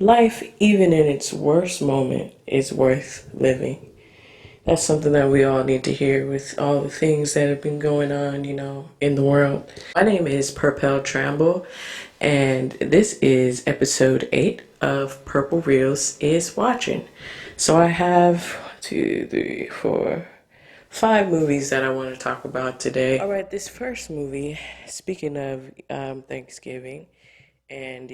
Life, even in its worst moment, is worth living. That's something that we all need to hear with all the things that have been going on, in the world. My name is Purpelle Tramble, and this is episode 8 of Purple Reels is Watching. So I have 2, 3, 4, 5 movies that I want to talk about today. All right, this first movie, speaking of Thanksgiving, and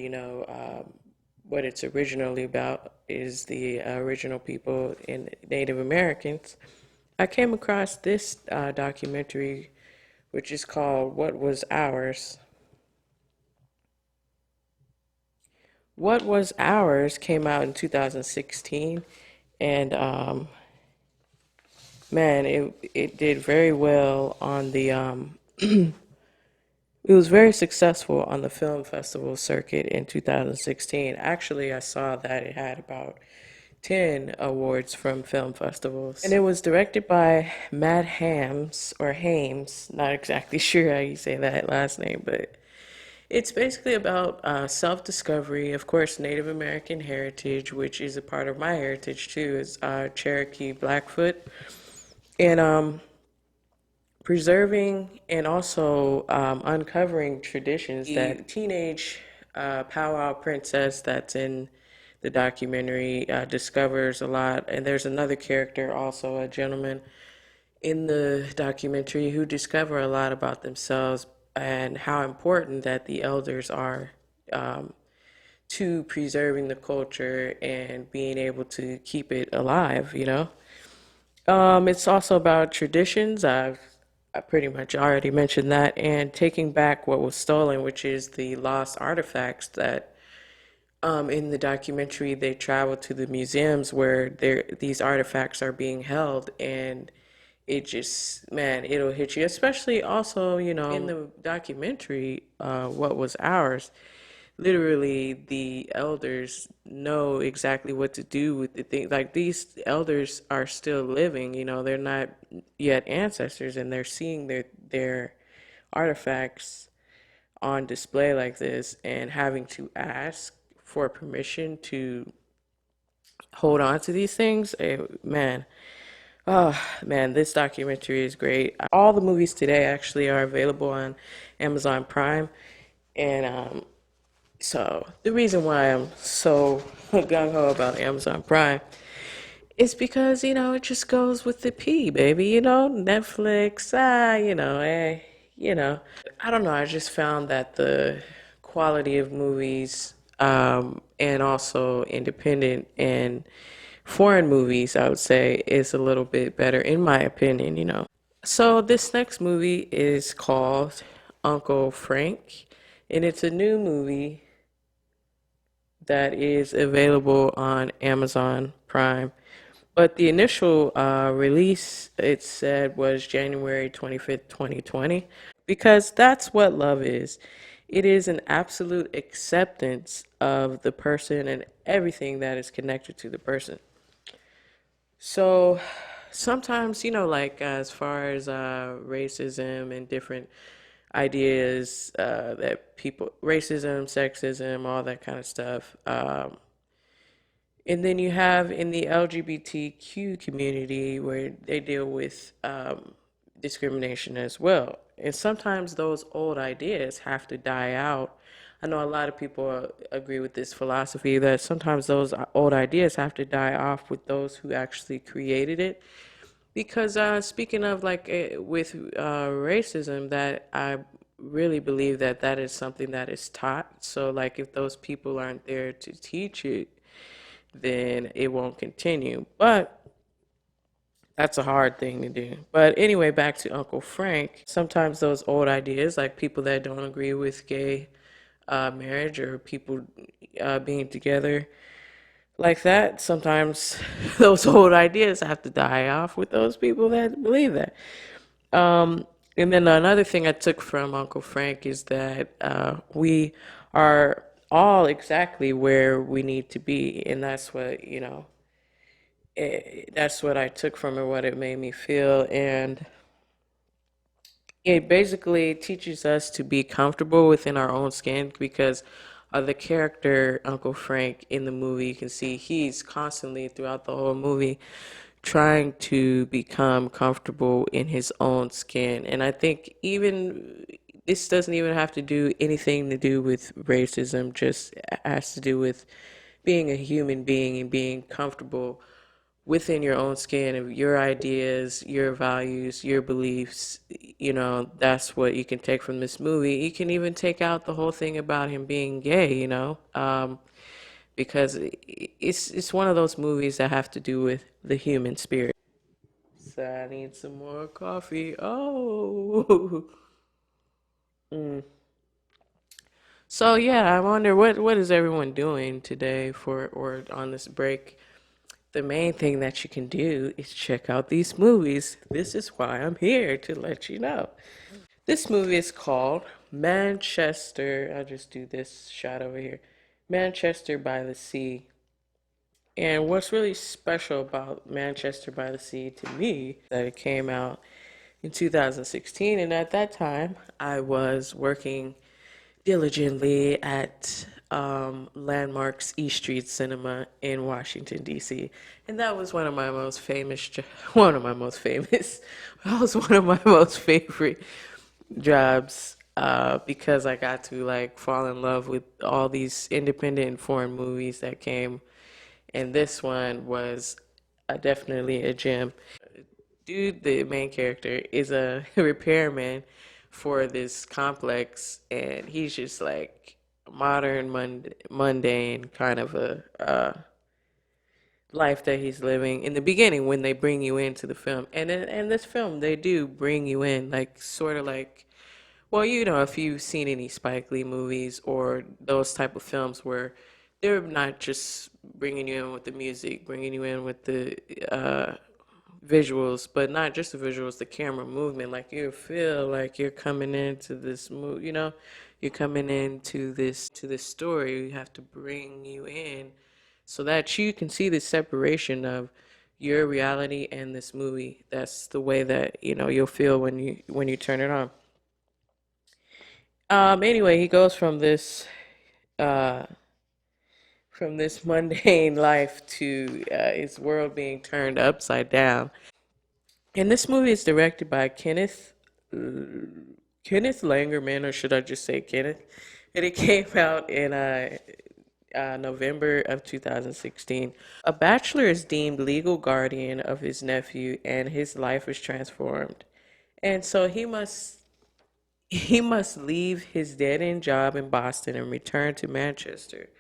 what it's originally about is the original people and Native Americans. I came across this documentary, which is called What Was Ours. What Was Ours came out in 2016, and man, it did very well on the it was very successful on the film festival circuit in 2016. Actually, I saw that it had about 10 awards from film festivals. And it was directed by Matt Hams, or Hames, not exactly sure how you say that last name, but it's basically about self-discovery, of course, Native American heritage, which is a part of my heritage too, is Cherokee Blackfoot. And preserving and also uncovering traditions that teenage powwow princess that's in the documentary discovers a lot. And there's another character, also a gentleman in the documentary, who discover a lot about themselves and how important that the elders are to preserving the culture and being able to keep it alive. It's also about traditions. I pretty much already mentioned that, and taking back what was stolen, which is the lost artifacts that in the documentary they travel to the museums where these artifacts are being held, and it just, man, it'll hit you. Especially also, in the documentary, What Was Ours, literally the elders know exactly what to do with the thing. Like, these elders are still living, they're not yet ancestors, and they're seeing their artifacts on display like this and having to ask for permission to hold on to these things. Man, oh man, this documentary is great. All the movies today actually are available on Amazon Prime, and so the reason why I'm so gung ho about Amazon Prime is because it just goes with the P, baby. Netflix, you know. I don't know. I just found that the quality of movies, and also independent and foreign movies, I would say, is a little bit better in my opinion. So this next movie is called Uncle Frank, and it's a new movie that is available on Amazon Prime. But the initial release, it said, was January 25th, 2020, because that's what love is. It is an absolute acceptance of the person and everything that is connected to the person. So sometimes, like as far as racism and different ideas that people, racism, sexism, all that kind of stuff. And then you have in the LGBTQ community where they deal with discrimination as well. And sometimes those old ideas have to die out. I know a lot of people agree with this philosophy that sometimes those old ideas have to die off with those who actually created it. Because speaking of like with racism, that I really believe that that is something that is taught. So like if those people aren't there to teach it, then it won't continue. But that's a hard thing to do. But anyway, back to Uncle Frank. Sometimes those old ideas, like people that don't agree with gay marriage or people being together like that, sometimes those old ideas have to die off with those people that believe that. And then another thing I took from Uncle Frank is that we are all exactly where we need to be. And that's what, That's what I took from it, what it made me feel. And it basically teaches us to be comfortable within our own skin because the character, Uncle Frank, in the movie, you can see he's constantly throughout the whole movie trying to become comfortable in his own skin. And I think even this doesn't even have to do anything to do with racism, just has to do with being a human being and being comfortable within your own skin of your ideas, your values, your beliefs. That's what you can take from this movie. You can even take out the whole thing about him being gay, because it's one of those movies that have to do with the human spirit. So I need some more coffee. Oh. Mm. So yeah, I wonder what is everyone doing today for or on this break? The main thing that you can do is check out these movies. This is why I'm here to let you know. This movie is called Manchester. I'll just do this shot over here. Manchester by the Sea. And what's really special about Manchester by the Sea to me that it came out in 2016, and at that time I was working diligently at Landmark's East Street Cinema in Washington D.C. And that was one of my most famous, one of my most famous, that was one of my most favorite jobs because I got to like fall in love with all these independent and foreign movies that came, and this one was definitely a gem. Dude, the main character, is a repairman for this complex, and he's just like modern, mundane kind of a life that he's living in the beginning when they bring you into the film. And in this film, they do bring you in, like, sort of like, well, if you've seen any Spike Lee movies or those type of films where they're not just bringing you in with the music, bringing you in with the visuals, but not just the visuals, the camera movement. Like you feel like you're coming into this you're coming into this story. You have to bring you in so that you can see the separation of your reality and this movie. That's the way that you'll feel when you turn it on. Anyway, he goes uh from this mundane life to his world being turned upside down. And this movie is directed by Kenneth Langerman, or should I just say Kenneth? And it came out in November of 2016. A bachelor is deemed legal guardian of his nephew, and his life is transformed. And so he must leave his dead-end job in Boston and return to Manchester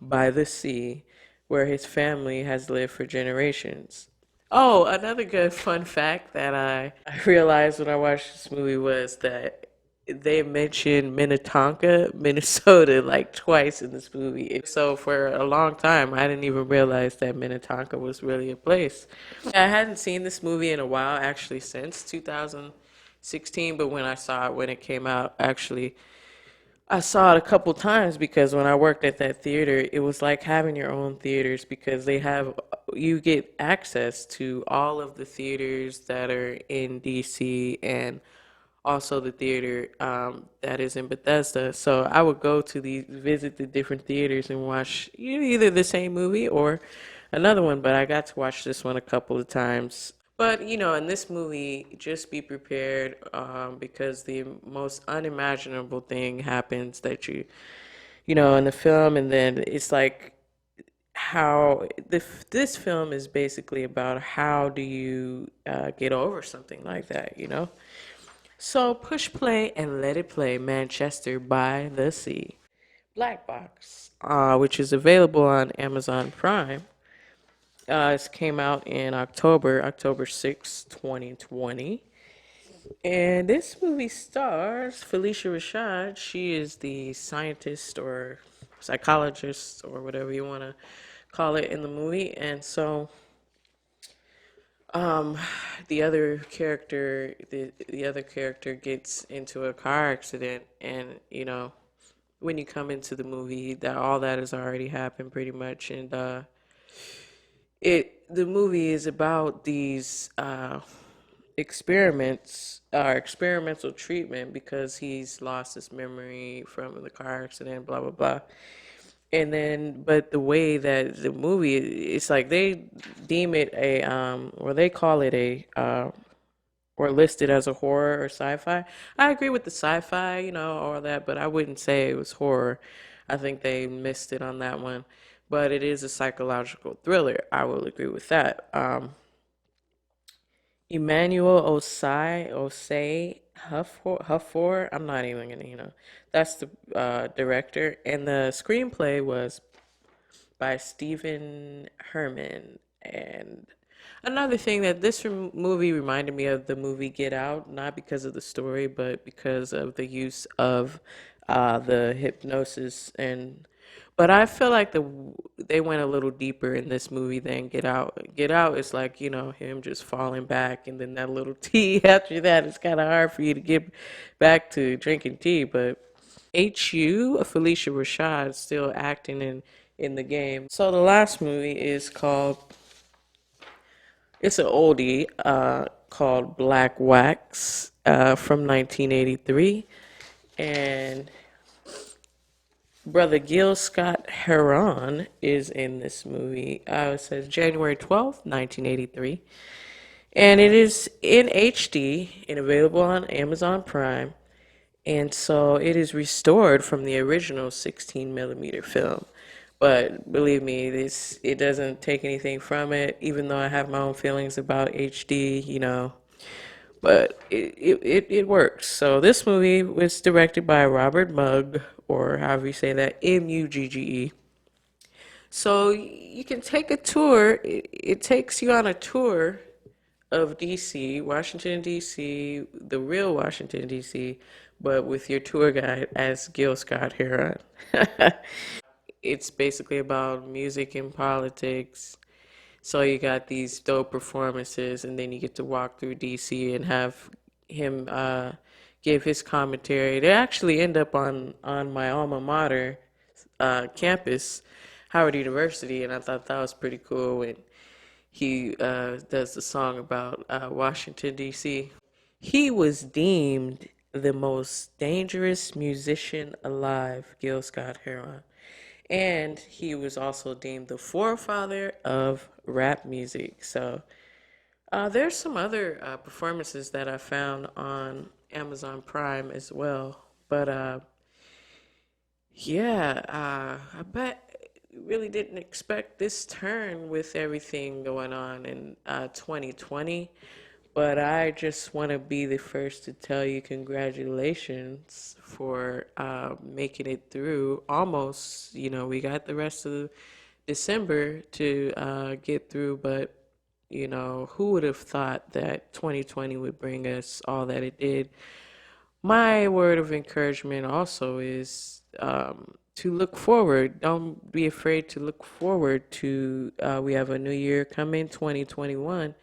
by the sea, where his family has lived for generations. Oh, another good fun fact that I realized when I watched this movie was that they mentioned Minnetonka, Minnesota, like twice in this movie. So for a long time, I didn't even realize that Minnetonka was really a place. I hadn't seen this movie in a while, actually, since 2016, but when I saw it when it came out, actually, I saw it a couple times because when I worked at that theater, it was like having your own theaters because you get access to all of the theaters that are in DC and also the theater that is in Bethesda. So I would go to visit the different theaters and watch either the same movie or another one, but I got to watch this one a couple of times. But in this movie, just be prepared because the most unimaginable thing happens that in the film, and then it's like how this film is basically about how do you get over something like that. So push play and let it play. Manchester by the Sea, Black Box, which is available on Amazon Prime. It came out in October 6th, 2020. And this movie stars Felicia Rashad. She is the scientist or psychologist or whatever you want to call it in the movie. And so um, the other character gets into a car accident, and when you come into the movie, that all that has already happened pretty much, and The movie is about these experiments or experimental treatment because he's lost his memory from the car accident, blah blah blah. And then, but the way that the movie, it's like they deem it a, or they call it a, or list it as a horror or sci-fi. I agree with the sci-fi, all that, but I wouldn't say it was horror. I think they missed it on that one. But it is a psychological thriller. I will agree with that. Emmanuel Osei Huffor. I'm not even gonna, that's the director, and the screenplay was by Stephen Herman. And another thing that this movie reminded me of the movie Get Out, not because of the story, but because of the use of the hypnosis. And but I feel like they went a little deeper in this movie than Get Out. Get Out is like, him just falling back, and then that little tea after that. It's kind of hard for you to get back to drinking tea, but HU, Felicia Rashad, still acting in the game. So the last movie is called, it's an oldie, called Black Wax, from 1983. And brother Gil Scott Heron is in this movie. It says January 12th, 1983. And it is in HD and available on Amazon Prime. And so it is restored from the original 16 millimeter film. But believe me, it doesn't take anything from it, even though I have my own feelings about HD. But it works. So this movie was directed by Robert Mugg, or however you say that, Mugge. So you can take a tour. It takes you on a tour of DC, Washington, DC, the real Washington, DC, but with your tour guide as Gil Scott Heron. It's basically about music and politics. So you got these dope performances, and then you get to walk through DC and have him give his commentary. They actually end up on my alma mater campus, Howard University, and I thought that was pretty cool when he does the song about Washington, D.C. He was deemed the most dangerous musician alive, Gil Scott Heron. And he was also deemed the forefather of rap music. So there's some other performances that I found on Amazon Prime as well. But yeah, I bet really didn't expect this turn with everything going on in 2020. But I just want to be the first to tell you congratulations for making it through almost. We got the rest of December to get through, but who would have thought that 2020 would bring us all that it did? My word of encouragement also is to look forward. Don't be afraid to look forward to, we have a new year coming, 2021.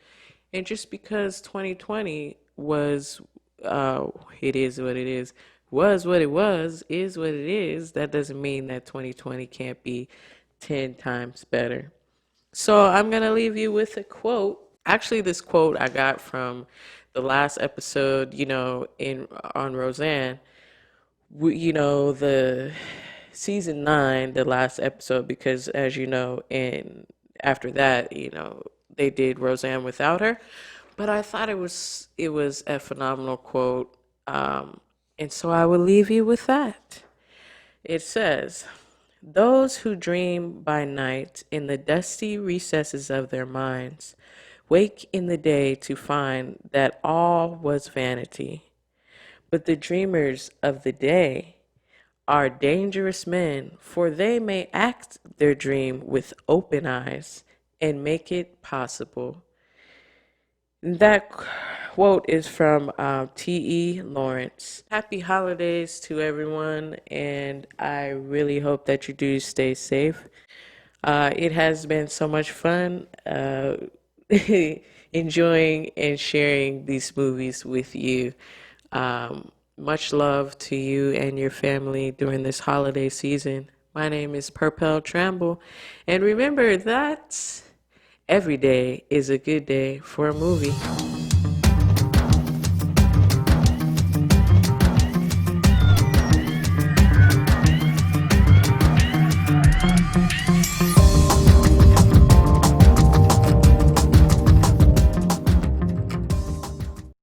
And just because 2020 was, it is what it was what it was, is what it that doesn't mean that 2020 can't be 10 times better. So I'm going to leave you with a quote. Actually, this quote I got from the last episode, in on Roseanne. The season 9, the last episode, because as you know, and after that, they did Roseanne without her. But I thought it was a phenomenal quote, and so I will leave you with that. It says, "Those who dream by night in the dusty recesses of their minds wake in the day to find that all was vanity. But the dreamers of the day are dangerous men, for they may act their dream with open eyes and make it possible." That quote is from T.E. Lawrence. Happy holidays to everyone, and I really hope that you do stay safe. It has been so much fun enjoying and sharing these movies with you. Much love to you and your family during this holiday season. My name is Purpelle Tramble, and remember that every day is a good day for a movie.